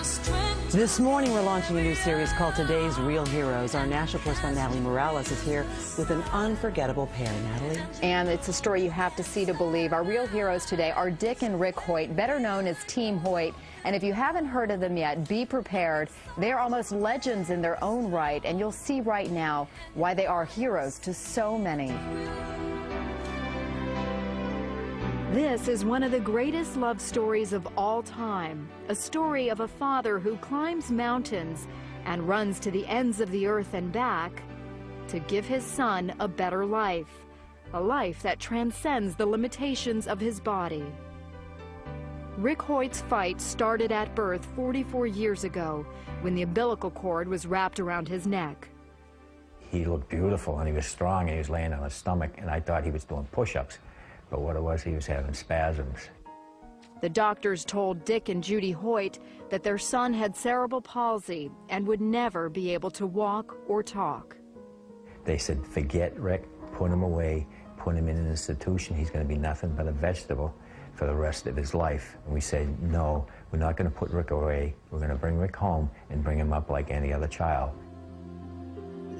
This morning we're launching a new series called Today's Real Heroes. Our national correspondent Natalie Morales is here with an unforgettable pair. Natalie? And it's a story you have to see to believe. Our real heroes today are Dick and Rick Hoyt, better known as Team Hoyt. And if you haven't heard of them yet, be prepared. They're almost legends in their own right, and you'll see right now why they are heroes to so many. This is one of the greatest love stories of all time, a story of a father who climbs mountains and runs to the ends of the earth and back to give his son a better life, a life that transcends the limitations of his body. Rick Hoyt's fight started at birth 44 years ago when the umbilical cord was wrapped around his neck. He looked beautiful and he was strong and he was laying on his stomach, and I thought he was doing push-ups. But what it was, he was having spasms. The doctors told Dick and Judy Hoyt that their son had cerebral palsy and would never be able to walk or talk. They said, forget Rick, put him away, put him in an institution. He's going to be nothing but a vegetable for the rest of his life. And we said, no, we're not going to put Rick away. We're going to bring Rick home and bring him up like any other child.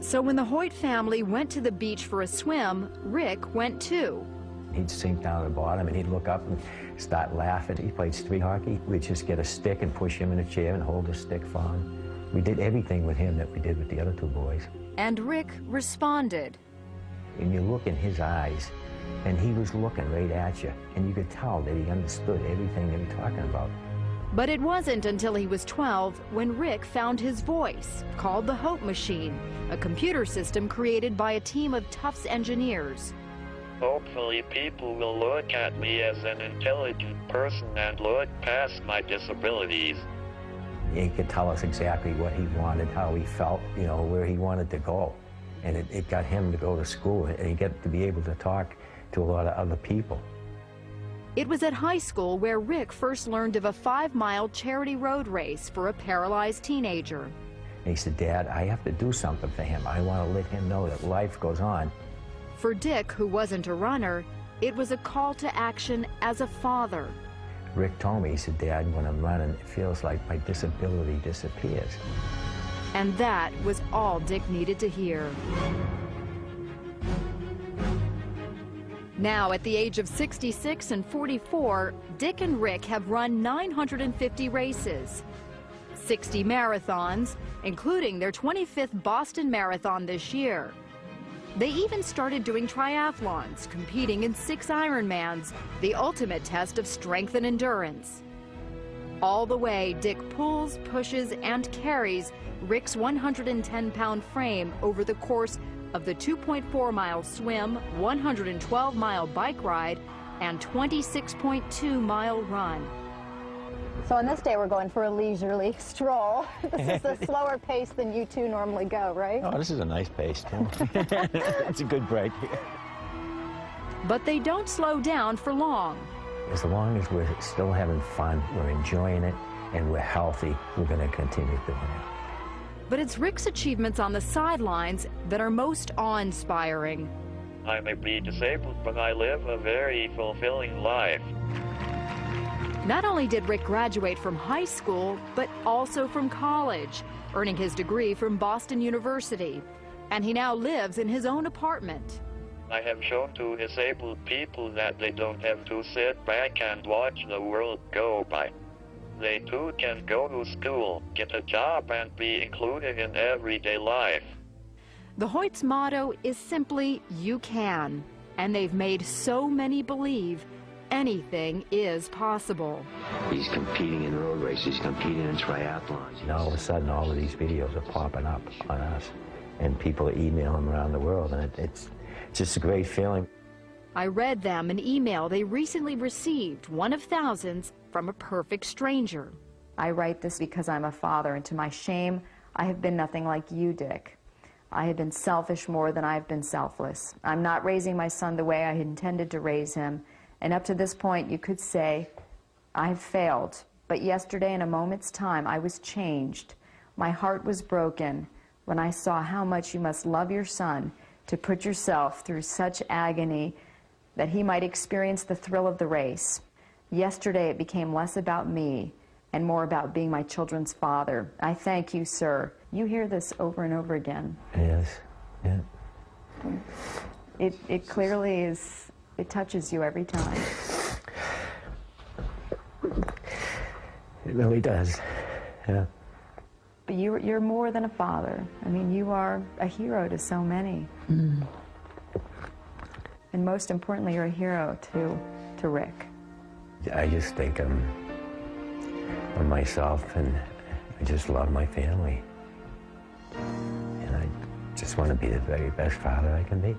So when the Hoyt family went to the beach for a swim, Rick went too. He'd sink down to the bottom and he'd look up and start laughing. He played street hockey. We'd just get a stick and push him in a chair and hold the stick for him. We did everything with him that we did with the other two boys. And Rick responded. And you look in his eyes, and he was looking right at you, and you could tell that he understood everything that you're talking about. But it wasn't until he was 12 when Rick found his voice, called the Hope Machine, a computer system created by a team of Tufts engineers. Hopefully people will look at me as an intelligent person and look past my disabilities. He could tell us exactly what he wanted, how he felt, you know, where he wanted to go. And it got him to go to school, and he got to be able to talk to a lot of other people. It was at high school where Rick first learned of a 5-mile charity road race for a paralyzed teenager. And he said, Dad, I have to do something for him. I want to let him know that life goes on. For Dick, who wasn't a runner, it was a call to action as a father. Rick told me, he said, Dad, when I'm running, it feels like my disability disappears. And that was all Dick needed to hear. Now, at the age of 66 and 44, Dick and Rick have run 950 races, 60 marathons, including their 25th Boston Marathon this year. They even started doing triathlons, competing in 6 Ironmans, the ultimate test of strength and endurance. All the way, Dick pulls, pushes, and carries Rick's 110-pound frame over the course of the 2.4-mile swim, 112-mile bike ride, and 26.2-mile run. So on this day, we're going for a leisurely stroll. This is a slower pace than you two normally go, right? Oh, this is a nice pace, too. It's a good break. But they don't slow down for long. As long as we're still having fun, we're enjoying it, and we're healthy, we're going to continue doing it. But it's Rick's achievements on the sidelines that are most awe-inspiring. I may be disabled, but I live a very fulfilling life. Not only did Rick graduate from high school, but also from college, earning his degree from Boston University. And he now lives in his own apartment. I have shown to disabled people that they don't have to sit back and watch the world go by. They too can go to school, get a job, and be included in everyday life. The Hoyt's motto is simply, you can. And they've made so many believe anything is possible. He's competing in road races, competing in triathlons. And all of a sudden, all of these videos are popping up on us, and people are emailing them around the world, and it's just a great feeling. I read them an email they recently received, one of thousands, from a perfect stranger. I write this because I'm a father, and to my shame, I have been nothing like you, Dick. I have been selfish more than I've been selfless. I'm not raising my son the way I had intended to raise him, and up to this point, you could say, I've failed. But yesterday, in a moment's time, I was changed. My heart was broken when I saw how much you must love your son to put yourself through such agony that he might experience the thrill of the race. Yesterday, it became less about me and more about being my children's father. I thank you, sir. You hear this over and over again. Yes, yeah. It clearly is, it touches you every time. It really does, yeah. But you're more than a father. I mean, you are a hero to so many. Mm. And most importantly, you're a hero to Rick. I just think I'm myself, and I just love my family. And I just want to be the very best father I can be.